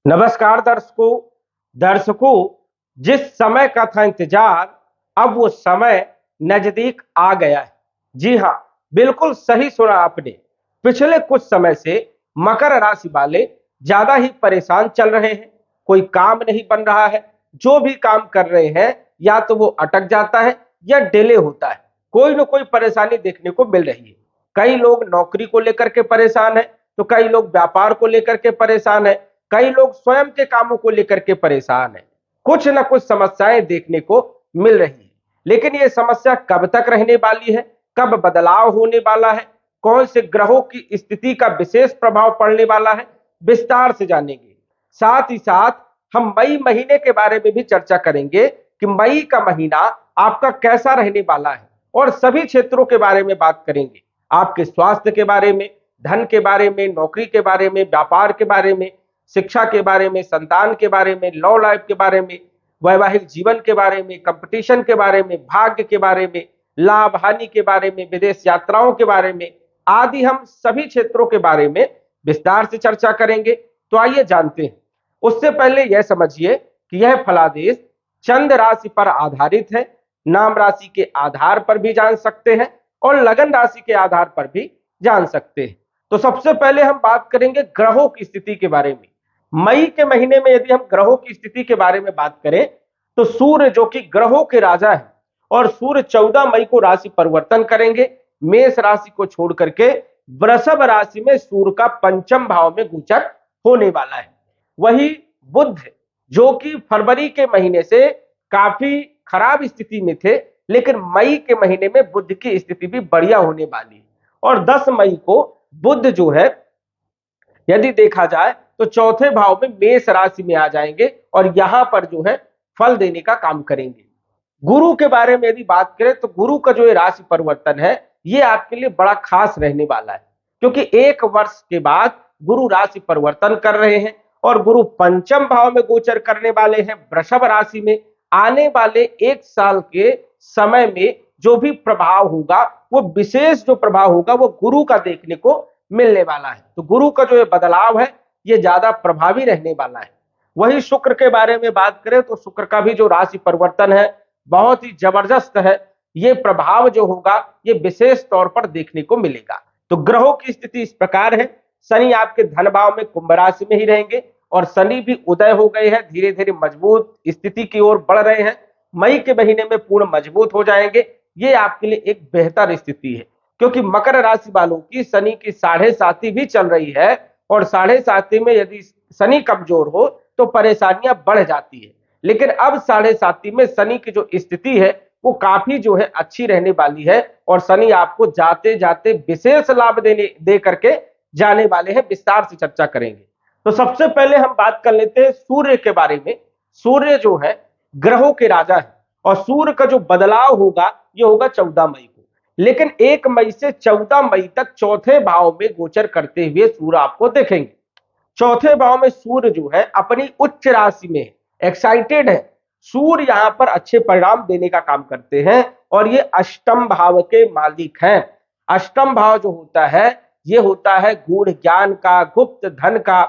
नमस्कार दर्शकों, जिस समय का था इंतजार, अब वो समय नजदीक आ गया है। जी हाँ, बिल्कुल सही सुना आपने। पिछले कुछ समय से मकर राशि वाले ज्यादा ही परेशान चल रहे हैं। कोई काम नहीं बन रहा है। जो भी काम कर रहे हैं या तो वो अटक जाता है या डिले होता है। कोई ना कोई परेशानी देखने को मिल रही है। कई लोग नौकरी को लेकर के परेशान है, तो कई लोग व्यापार को लेकर के परेशान है, कई लोग स्वयं के कामों को लेकर के परेशान हैं। कुछ न कुछ समस्याएं देखने को मिल रही है। लेकिन ये समस्या कब तक रहने वाली है, कब बदलाव होने वाला है, कौन से ग्रहों की स्थिति का विशेष प्रभाव पड़ने वाला है, विस्तार से जानेंगे। साथ ही साथ हम मई महीने के बारे में भी चर्चा करेंगे कि मई का महीना आपका कैसा रहने वाला है, और सभी क्षेत्रों के बारे में बात करेंगे। आपके स्वास्थ्य के बारे में, धन के बारे में, नौकरी के बारे में, व्यापार के बारे में, शिक्षा के बारे में, संतान के बारे में, लव लाइफ के बारे में, वैवाहिक जीवन के बारे में, कंपटीशन के बारे में, भाग्य के बारे में, लाभ हानि के बारे में, विदेश यात्राओं के बारे में आदि हम सभी क्षेत्रों के बारे में विस्तार से चर्चा करेंगे। तो आइए जानते हैं। उससे पहले यह समझिए कि यह फलादेश चंद राशि पर आधारित है। नाम राशि के आधार पर भी जान सकते हैं और लगन राशि के आधार पर भी जान सकते हैं। तो सबसे पहले हम बात करेंगे ग्रहों की स्थिति के बारे में। मई के महीने में यदि हम ग्रहों की स्थिति के बारे में बात करें तो सूर्य जो कि ग्रहों के राजा है, और सूर्य 14 मई को राशि परिवर्तन करेंगे। मेष राशि को छोड़ करके वृषभ राशि में सूर्य का पंचम भाव में गोचर होने वाला है। वही बुध जो कि फरवरी के महीने से काफी खराब स्थिति में थे, लेकिन मई के महीने में बुध की स्थिति भी बढ़िया होने वाली है। और 10 मई को बुध जो है, यदि देखा जाए तो चौथे भाव में मेष राशि में आ जाएंगे और यहां पर जो है फल देने का काम करेंगे। गुरु के बारे में यदि बात करें तो गुरु का जो राशि परिवर्तन है, ये आपके लिए बड़ा खास रहने वाला है, क्योंकि एक वर्ष के बाद गुरु राशि परिवर्तन कर रहे हैं और गुरु पंचम भाव में गोचर करने वाले हैं वृषभ राशि में। आने वाले एक साल के समय में जो भी प्रभाव होगा, वो विशेष जो प्रभाव होगा वो गुरु का देखने को मिलने वाला है। तो गुरु का जो ये बदलाव है, ये ज्यादा प्रभावी रहने वाला है। वही शुक्र के बारे में बात करें तो शुक्र का भी जो राशि परिवर्तन है बहुत ही जबरदस्त है। ये प्रभाव जो होगा ये विशेष तौर पर देखने को मिलेगा। तो ग्रहों की स्थिति इस प्रकार है। शनि आपके धन भाव में कुंभ राशि में ही रहेंगे और शनि भी उदय हो गए हैं, धीरे धीरे मजबूत स्थिति की ओर बढ़ रहे हैं। मई के महीने में पूर्ण मजबूत हो जाएंगे। ये आपके लिए एक बेहतर स्थिति है, क्योंकि मकर राशि वालों की शनि की 7.5 भी चल रही है, और 7.5 में यदि शनि कमजोर हो तो परेशानियां बढ़ जाती है। लेकिन अब 7.5 में शनि की जो स्थिति है वो काफी जो है अच्छी रहने वाली है, और शनि आपको जाते जाते विशेष लाभ देने दे करके जाने वाले हैं। विस्तार से चर्चा करेंगे। तो सबसे पहले हम बात कर लेते हैं सूर्य के बारे में। सूर्य जो है ग्रहों के राजा है, और सूर्य का जो बदलाव होगा ये होगा 14 मई को। लेकिन 1 मई से 14 मई तक चौथे भाव में गोचर करते हुए सूर्य आपको देखेंगे। चौथे भाव में सूर्य जो है अपनी उच्च राशि में एक्साइटेड है। सूर्य यहां पर अच्छे परिणाम देने का काम करते हैं, और ये अष्टम भाव के मालिक हैं। अष्टम भाव जो होता है ये होता है गूढ़ ज्ञान का, गुप्त धन का,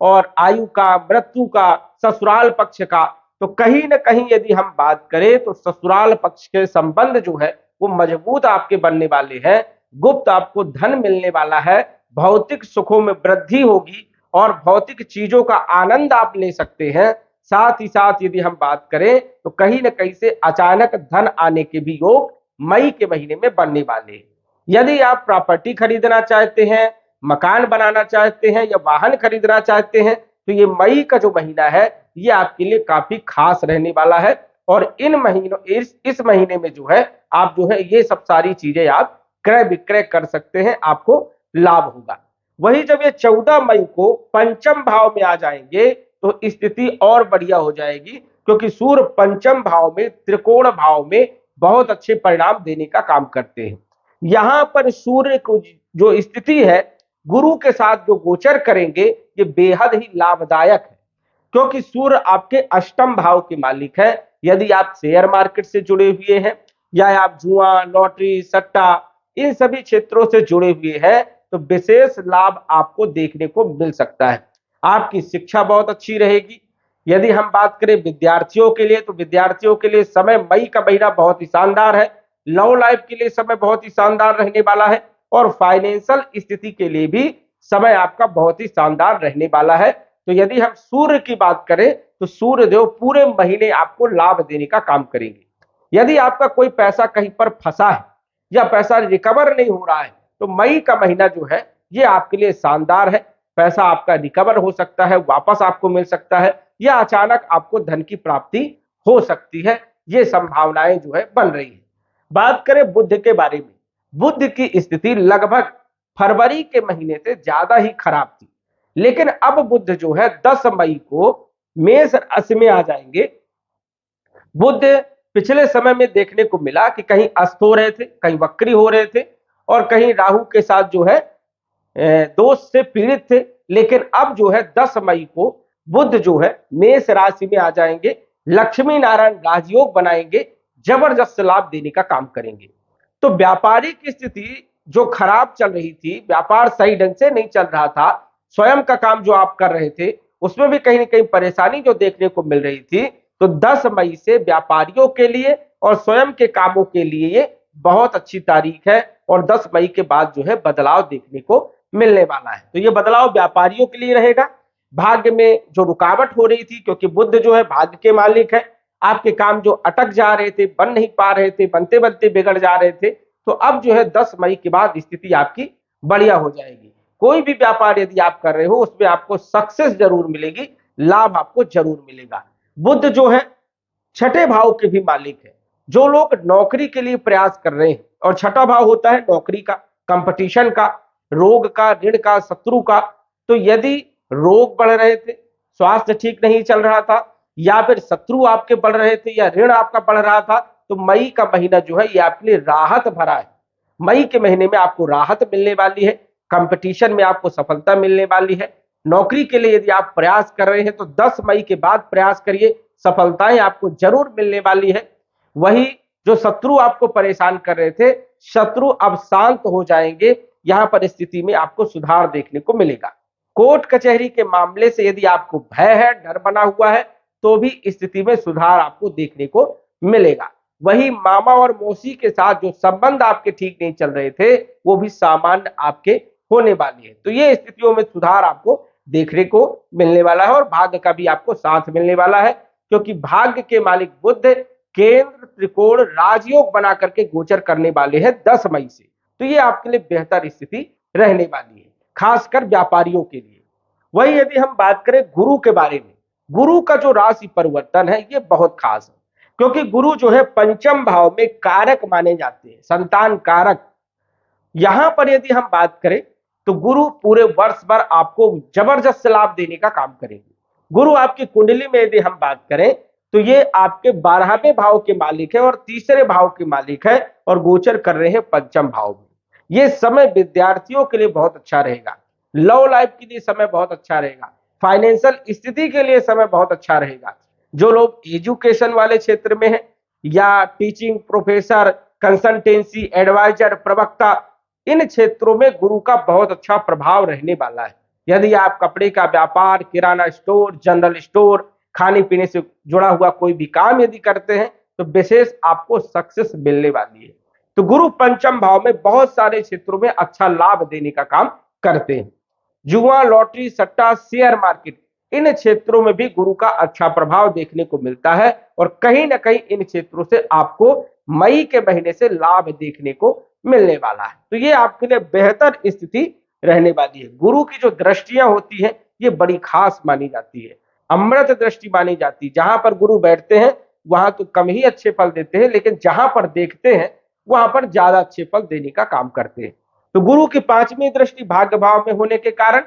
और आयु का, मृत्यु का, ससुराल पक्ष का। तो कहीं ना कहीं यदि हम बात करें तो ससुराल पक्ष के संबंध जो है वो मजबूत आपके बनने वाले हैं। गुप्त आपको धन मिलने वाला है, भौतिक सुखों में वृद्धि होगी और भौतिक चीजों का आनंद आप ले सकते हैं। साथ ही साथ यदि हम बात करें तो कहीं ना कहीं से अचानक धन आने के भी योग मई के महीने में बनने वाले हैं। यदि आप प्रॉपर्टी खरीदना चाहते हैं, मकान बनाना चाहते हैं या वाहन खरीदना चाहते हैं, तो ये मई का जो महीना है ये आपके लिए काफी खास रहने वाला है। और इन महीनों इस महीने में जो है आप जो है ये सब सारी चीजें आप क्रय विक्रय कर सकते हैं, आपको लाभ होगा। वही जब ये 14 मई को पंचम भाव में आ जाएंगे तो स्थिति और बढ़िया हो जाएगी, क्योंकि सूर्य पंचम भाव में, त्रिकोण भाव में बहुत अच्छे परिणाम देने का काम करते हैं। यहां पर सूर्य को जो स्थिति है गुरु के साथ जो गोचर करेंगे ये बेहद ही लाभदायक है, क्योंकि सूर्य आपके अष्टम भाव के मालिक है। यदि आप शेयर मार्केट से जुड़े हुए हैं या आप जुआ, लॉटरी, सट्टा, इन सभी क्षेत्रों से जुड़े हुए हैं तो विशेष लाभ आपको देखने को मिल सकता है। आपकी शिक्षा बहुत अच्छी रहेगी। यदि हम बात करें विद्यार्थियों के लिए, तो विद्यार्थियों के लिए समय मई का महीना बहुत ही शानदार है। लव लाइफ के लिए समय बहुत ही शानदार रहने वाला है और फाइनेंशियल स्थिति के लिए भी समय आपका बहुत ही शानदार रहने वाला है। तो यदि हम सूर्य की बात करें तो सूर्य देव पूरे महीने आपको लाभ देने का काम करेंगे। यदि आपका कोई पैसा कहीं पर फंसा है या पैसा रिकवर नहीं हो रहा है, तो मई का महीना जो है ये आपके लिए शानदार है। पैसा आपका रिकवर हो सकता है, वापस आपको मिल सकता है या अचानक आपको धन की प्राप्ति हो सकती है। ये संभावनाएं जो है बन रही है। बात करें बुध के बारे में, बुध की स्थिति लगभग फरवरी के महीने से ज्यादा ही खराब थी, लेकिन अब बुध जो है 10 मई को मेष राशि में आ जाएंगे। बुध पिछले समय में देखने को मिला कि कहीं अस्त हो रहे थे, कहीं वक्री हो रहे थे और कहीं राहु के साथ जो है दोष से पीड़ित थे। लेकिन अब जो है 10 मई को बुध जो है मेष राशि में आ जाएंगे, लक्ष्मी नारायण राजयोग बनाएंगे, जबरदस्त लाभ देने का काम करेंगे। तो व्यापारिक स्थिति जो खराब चल रही थी, व्यापार सही ढंग से नहीं चल रहा था, स्वयं का काम जो आप कर रहे थे उसमें भी कहीं ना कहीं परेशानी जो देखने को मिल रही थी, तो 10 मई से व्यापारियों के लिए और स्वयं के कामों के लिए ये बहुत अच्छी तारीख है और 10 मई के बाद जो है बदलाव देखने को मिलने वाला है। तो ये बदलाव व्यापारियों के लिए रहेगा। भाग्य में जो रुकावट हो रही थी, क्योंकि बुध जो है भाग्य के मालिक है, आपके काम जो अटक जा रहे थे, बन नहीं पा रहे थे, बनते बनते बिगड़ जा रहे थे, तो अब जो है 10 मई के बाद स्थिति आपकी बढ़िया हो जाएगी। कोई भी व्यापार यदि आप कर रहे हो उसमें आपको सक्सेस जरूर मिलेगी, लाभ आपको जरूर मिलेगा। बुध जो है छठे भाव के भी मालिक है। जो लोग नौकरी के लिए प्रयास कर रहे हैं, और छठा भाव होता है नौकरी का, कंपटीशन का, रोग का, ऋण का, शत्रु का, तो यदि रोग बढ़ रहे थे, स्वास्थ्य ठीक नहीं चल रहा था, या फिर शत्रु आपके बढ़ रहे थे या ऋण आपका बढ़ रहा था, तो मई का महीना जो है ये आपके लिए राहत भरा है। मई के महीने में आपको राहत मिलने वाली है, कंपटीशन में आपको सफलता मिलने वाली है। नौकरी के लिए यदि आप प्रयास कर रहे हैं तो 10 मई के बाद प्रयास करिए, सफलताएं आपको जरूर मिलने वाली है। वही जो शत्रु आपको परेशान कर रहे थे, शत्रु अब शांत हो जाएंगे, यहां पर स्थिति में आपको सुधार देखने को मिलेगा। कोर्ट कचहरी के मामले से यदि आपको भय है, डर बना हुआ है, तो भी स्थिति में सुधार आपको देखने को मिलेगा। वही मामा और मौसी के साथ जो संबंध आपके ठीक नहीं चल रहे थे, वो भी सामान्य आपके होने वाली है। तो ये स्थितियों में सुधार आपको देखने को मिलने वाला है और भाग्य का भी आपको साथ मिलने वाला है, क्योंकि भाग्य के मालिक बुध केंद्र त्रिकोण राजयोग बना करके गोचर करने वाले हैं 10 मई से। तो ये आपके लिए बेहतर स्थिति रहने वाली है, खासकर व्यापारियों के लिए। वही यदि हम बात करें गुरु के बारे में, गुरु का जो राशि परिवर्तन है ये बहुत खास है, क्योंकि गुरु जो है पंचम भाव में कारक माने जाते हैं, संतान कारक। यहां पर यदि हम बात करें तो गुरु पूरे वर्ष भर आपको जबरदस्त लाभ देने का काम करेंगे। गुरु आपकी कुंडली में यदि हम बात करें तो ये आपके 12वें भाव के मालिक है और तीसरे भाव के मालिक है और गोचर कर रहे हैं पंचम भाव में। ये समय विद्यार्थियों के लिए बहुत अच्छा रहेगा, लव लाइफ के लिए समय बहुत अच्छा रहेगा, फाइनेंशियल स्थिति के लिए समय बहुत अच्छा रहेगा। जो लोग एजुकेशन वाले क्षेत्र में हैं या टीचिंग प्रोफेसर, कंसल्टेंसी, एडवाइजर, प्रवक्ता, इन क्षेत्रों में गुरु का बहुत अच्छा प्रभाव रहने वाला है। यदि आप कपड़े का व्यापार, किराना स्टोर, जनरल स्टोर, खाने पीने से जुड़ा हुआ कोई भी काम यदि करते हैं तो विशेष आपको सक्सेस मिलने वाली है। तो गुरु पंचम भाव में बहुत सारे क्षेत्रों में अच्छा लाभ देने का काम करते हैं। जुआ, लॉटरी, सट्टा, शेयर मार्केट, इन क्षेत्रों में भी गुरु का अच्छा प्रभाव देखने को मिलता है और कहीं ना कहीं इन क्षेत्रों से आपको मई के महीने से लाभ देखने को मिलने वाला है। तो ये आपके लिए बेहतर स्थिति रहने वाली है। गुरु की जो दृष्टियां होती है ये बड़ी खास मानी जाती है, अमृत दृष्टि मानी जाती है। जहां पर गुरु बैठते हैं वहां तो कम ही अच्छे फल देते हैं, लेकिन जहां पर देखते हैं वहां पर ज्यादा अच्छे फल देने का काम करते हैं। तो गुरु की 5वीं दृष्टि भाग्य भाव में होने के कारण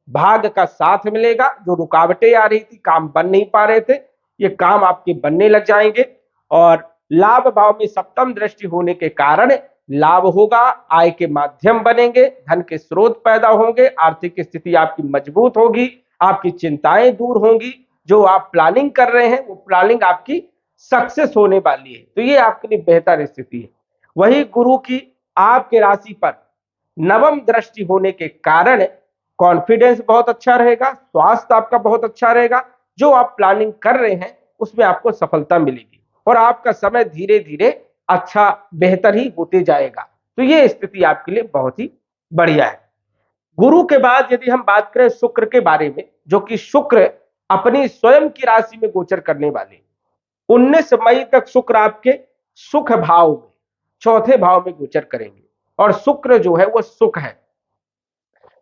भाग्य का साथ मिलेगा। जो रुकावटें आ रही थी, काम बन नहीं पा रहे थे, ये काम आपके बनने लग जाएंगे। और लाभ भाव में सप्तम दृष्टि होने के कारण लाभ होगा, आय के माध्यम बनेंगे, धन के स्रोत पैदा होंगे, आर्थिक स्थिति आपकी मजबूत होगी, आपकी चिंताएं दूर होंगी, जो आप प्लानिंग कर रहे हैं वो प्लानिंग आपकी सक्सेस होने वाली है। तो ये आपके लिए बेहतर स्थिति है। वही गुरु की आपके राशि पर नवम दृष्टि होने के कारण कॉन्फिडेंस बहुत अच्छा रहेगा, स्वास्थ्य आपका बहुत अच्छा रहेगा, जो आप प्लानिंग कर रहे हैं उसमें आपको सफलता मिलेगी और आपका समय धीरे धीरे अच्छा बेहतर ही होते जाएगा। तो ये स्थिति आपके लिए बहुत ही बढ़िया है। गुरु के बाद यदि हम बात करें शुक्र के बारे में, जो कि शुक्र अपनी स्वयं की राशि में गोचर करने वाले 19 मई तक शुक्र आपके सुख भाव में, चौथे भाव में गोचर करेंगे। और शुक्र जो है वो सुख है,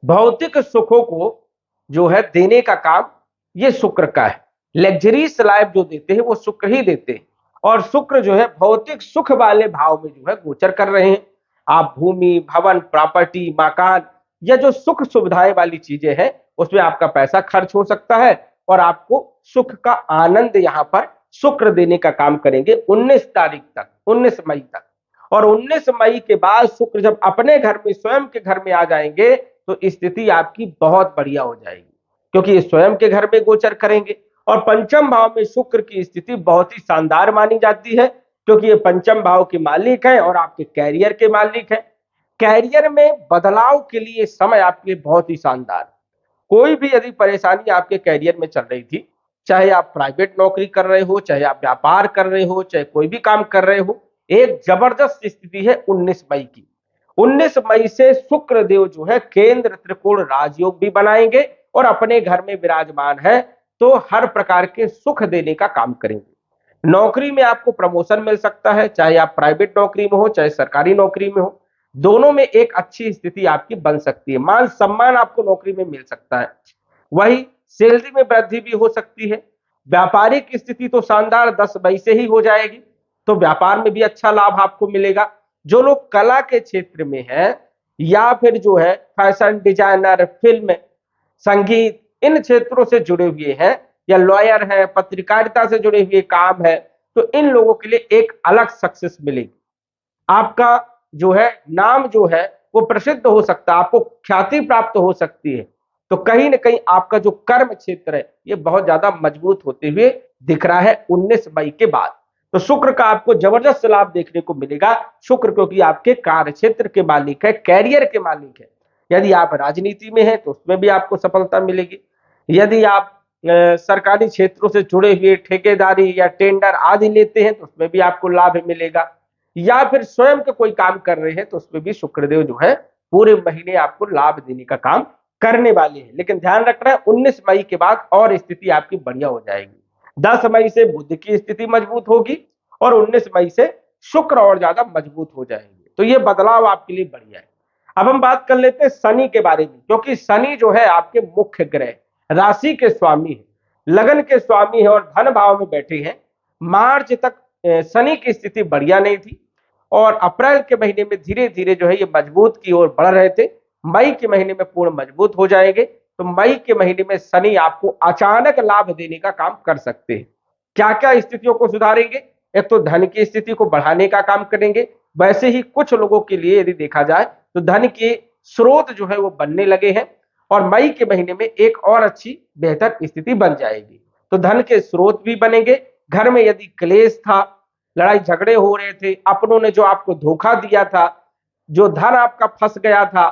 भौतिक सुखों को जो है देने का काम ये शुक्र का है। लग्जरीज लाइफ जो देते हैं वो शुक्र ही देते हैं। और शुक्र जो है भौतिक सुख वाले भाव में जो है गोचर कर रहे हैं। आप भूमि, भवन, प्रॉपर्टी, मकान या जो सुख सुविधाएं वाली चीजें हैं उसमें आपका पैसा खर्च हो सकता है और आपको सुख का आनंद यहां पर शुक्र देने का काम करेंगे 19 तारीख तक, 19 मई तक। और 19 मई के बाद शुक्र जब अपने घर में, स्वयं के घर में आ जाएंगे तो स्थिति आपकी बहुत बढ़िया हो जाएगी, क्योंकि ये स्वयं के घर में गोचर करेंगे। और पंचम भाव में शुक्र की स्थिति बहुत ही शानदार मानी जाती है, क्योंकि ये पंचम भाव के मालिक है और आपके कैरियर के मालिक है। कैरियर में बदलाव के लिए समय आपके लिए बहुत ही शानदार। कोई भी यदि परेशानी आपके कैरियर में चल रही थी, चाहे आप प्राइवेट नौकरी कर रहे हो, चाहे आप व्यापार कर रहे हो, चाहे कोई भी काम कर रहे हो, एक जबरदस्त स्थिति है 19 मई की। 19 मई से शुक्र देव जो है केंद्र त्रिकोण राजयोग भी बनाएंगे और अपने घर में विराजमान है, तो हर प्रकार के सुख देने का काम करेंगे। नौकरी में आपको प्रमोशन मिल सकता है, चाहे आप प्राइवेट नौकरी में हो चाहे सरकारी नौकरी में हो, दोनों में एक अच्छी स्थिति आपकी बन सकती है। मान सम्मान आपको नौकरी में मिल सकता है, वही सैलरी में वृद्धि भी हो सकती है। व्यापारिक स्थिति तो शानदार 10 मई से ही हो जाएगी, तो व्यापार में भी अच्छा लाभ आपको मिलेगा। जो लोग कला के क्षेत्र में हैं या फिर जो है फैशन डिजाइनर, फिल्म, संगीत, इन क्षेत्रों से जुड़े हुए हैं या लॉयर हैं, पत्रकारिता से जुड़े हुए काम है, तो इन लोगों के लिए एक अलग सक्सेस मिलेगी। आपका जो है नाम जो है वो प्रसिद्ध हो सकता है, आपको ख्याति प्राप्त हो सकती है। तो कहीं ना कहीं आपका जो कर्म क्षेत्र है ये बहुत ज्यादा मजबूत होते हुए दिख रहा है 19 मई के बाद। तो शुक्र का आपको जबरदस्त लाभ देखने को मिलेगा। शुक्र क्योंकि आपके कार्य क्षेत्र के मालिक है, कैरियर के मालिक है। यदि आप राजनीति में हैं तो उसमें भी आपको सफलता मिलेगी। यदि आप सरकारी क्षेत्रों से जुड़े हुए ठेकेदारी या टेंडर आदि लेते हैं तो उसमें भी आपको लाभ मिलेगा। या फिर स्वयं का कोई काम कर रहे हैं तो उसमें भी शुक्रदेव जो है पूरे महीने आपको लाभ देने का काम करने वाले हैं। लेकिन ध्यान रखना है 19 मई के बाद और स्थिति आपकी बढ़िया हो जाएगी। 10 मई से बुध की स्थिति मजबूत होगी और 19 मई से शुक्र और ज्यादा मजबूत हो जाएंगे। तो ये बदलाव आपके लिए बढ़िया है। अब हम बात कर लेते हैं शनि के बारे में, क्योंकि शनि जो है आपके मुख्य ग्रह, राशि के स्वामी है, लगन के स्वामी है और धन भाव में बैठे हैं। मार्च तक शनि की स्थिति बढ़िया नहीं थी और अप्रैल के महीने में धीरे धीरे जो है ये मजबूत की ओर बढ़ रहे थे। मई के महीने में पूर्ण मजबूत हो जाएंगे। तो मई के महीने में शनि आपको अचानक लाभ देने का काम कर सकते हैं। क्या क्या स्थितियों को सुधारेंगे? एक तो धन की स्थिति को बढ़ाने का काम करेंगे। वैसे ही कुछ लोगों के लिए यदि देखा जाए तो धन के स्रोत जो है वो बनने लगे हैं और मई के महीने में एक और अच्छी बेहतर स्थिति बन जाएगी। तो धन के स्रोत भी बनेंगे। घर में यदि क्लेश था, लड़ाई झगड़े हो रहे थे, अपनों ने जो आपको धोखा दिया था, जो धन आपका फंस गया था,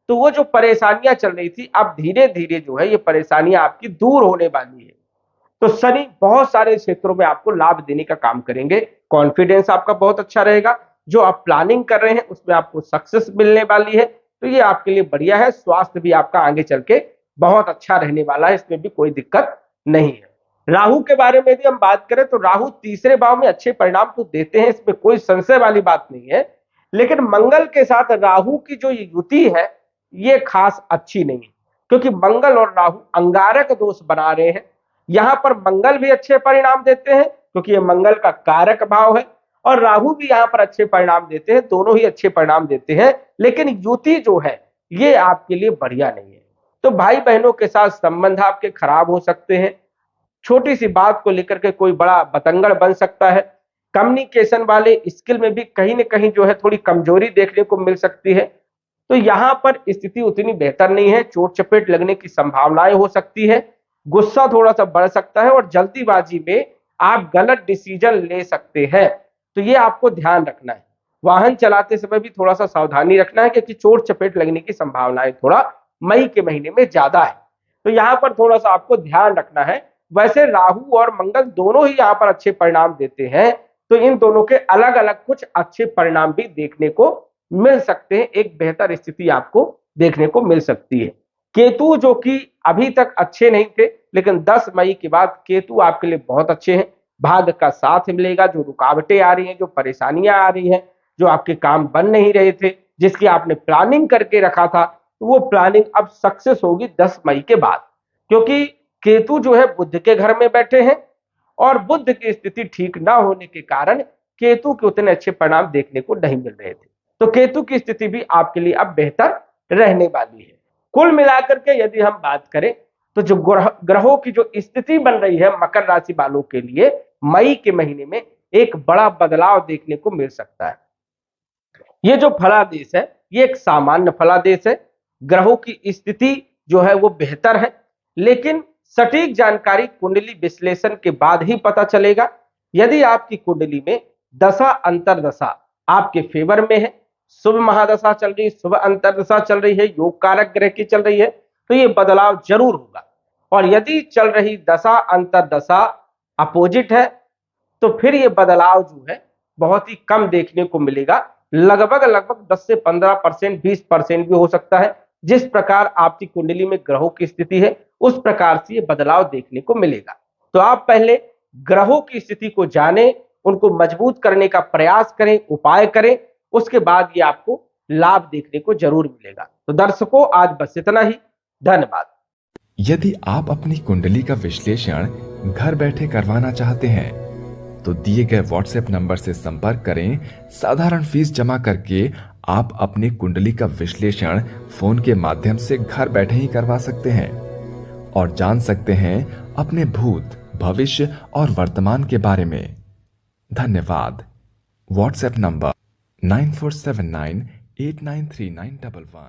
तो वो जो परेशानियां चल रही थी अब धीरे धीरे जो है ये परेशानियां आपकी दूर होने वाली है। तो शनि बहुत सारे क्षेत्रों में आपको लाभ देने का काम करेंगे। कॉन्फिडेंस आपका बहुत अच्छा रहेगा। जो आप प्लानिंग कर रहे हैं उसमें आपको सक्सेस मिलने वाली है। तो ये आपके लिए बढ़िया है। स्वास्थ्य भी आपका आगे चल के बहुत अच्छा रहने वाला है, इसमें भी कोई दिक्कत नहीं है। राहु के बारे में यदि हम बात करें तो राहु तीसरे भाव में अच्छे परिणाम तो देते हैं, इसमें कोई संशय वाली बात नहीं है। लेकिन मंगल के साथ राहु की जो युति है ये खास अच्छी नहीं है, क्योंकि मंगल और राहु अंगारक दोष बना रहे हैं। यहां पर मंगल भी अच्छे परिणाम देते हैं क्योंकि ये मंगल का कारक भाव है और राहु भी यहां पर अच्छे परिणाम देते हैं, दोनों ही अच्छे परिणाम देते हैं। लेकिन युति जो है ये आपके लिए बढ़िया नहीं है। तो भाई बहनों के साथ संबंध आपके खराब हो सकते हैं। छोटी सी बात को लेकर के कोई बड़ा बतंगड़ बन सकता है। कम्युनिकेशन वाले स्किल में भी कहीं ना कहीं जो है थोड़ी कमजोरी देखने को मिल सकती है। तो यहां पर स्थिति उतनी बेहतर नहीं है, चोट चपेट लगने की संभावनाएं हो सकती है, गुस्सा थोड़ा सा बढ़ सकता है और जल्दीबाजी में आप गलत डिसीजन ले सकते हैं। तो ये आपको ध्यान रखना है। वाहन चलाते समय भी थोड़ा सा सावधानी रखना है, क्योंकि चोट चपेट लगने की संभावनाएं थोड़ा मई के महीने में ज्यादा है। तो यहां पर थोड़ा सा आपको ध्यान रखना है। वैसे राहु और मंगल दोनों ही यहां पर अच्छे परिणाम देते हैं, तो इन दोनों के अलग अलग कुछ अच्छे परिणाम भी देखने को मिल सकते हैं। एक बेहतर स्थिति आपको देखने को मिल सकती है। केतु जो कि अभी तक अच्छे नहीं थे, लेकिन 10 मई के बाद केतु आपके लिए बहुत अच्छे हैं। भाग्य का साथ मिलेगा। जो रुकावटें आ रही हैं, जो परेशानियां आ रही हैं, जो आपके काम बन नहीं रहे थे, जिसकी आपने प्लानिंग करके रखा था, तो वो प्लानिंग अब सक्सेस होगी 10 मई के बाद। क्योंकि केतु जो है बुध के घर में बैठे हैं और बुध की स्थिति ठीक ना होने के कारण केतु के उतने अच्छे परिणाम देखने को नहीं मिल रहे थे। तो केतु की स्थिति भी आपके लिए अब बेहतर रहने वाली है। कुल मिलाकर के यदि हम बात करें तो जो ग्रहों की जो स्थिति बन रही है मकर राशि वालों के लिए मई के महीने में एक बड़ा बदलाव देखने को मिल सकता है। ये जो फलादेश है ये एक सामान्य फलादेश है। ग्रहों की स्थिति जो है वो बेहतर है, लेकिन सटीक जानकारी कुंडली विश्लेषण के बाद ही पता चलेगा। यदि आपकी कुंडली में दशा अंतरदशा आपके फेवर में है, शुभ महादशा चल रही है, शुभ अंतरदशा चल रही है, योग कारक ग्रह की चल रही है, तो ये बदलाव जरूर होगा। और यदि चल रही दशा अंतरदशा अपोजिट है तो फिर ये बदलाव जो है बहुत ही कम देखने को मिलेगा। लगभग 10 से 15%, 20% भी हो सकता है। जिस प्रकार आपकी कुंडली में ग्रहों की स्थिति है उस प्रकार से ये बदलाव देखने को मिलेगा। तो आप पहले ग्रहों की स्थिति को जानें, उनको मजबूत करने का प्रयास करें, उपाय करें, उसके बाद ये आपको लाभ देखने को जरूर मिलेगा। तो दर्शकों आज बस इतना ही। धन्यवाद। यदि आप अपनी कुंडली का विश्लेषण घर बैठे करवाना चाहते हैं तो दिए गए व्हाट्सएप नंबर से संपर्क करें। साधारण फीस जमा करके आप अपनी कुंडली का विश्लेषण फोन के माध्यम से घर बैठे ही करवा सकते हैं और जान सकते हैं अपने भूत, भविष्य और वर्तमान के बारे में। धन्यवाद। WhatsApp number 9479893911।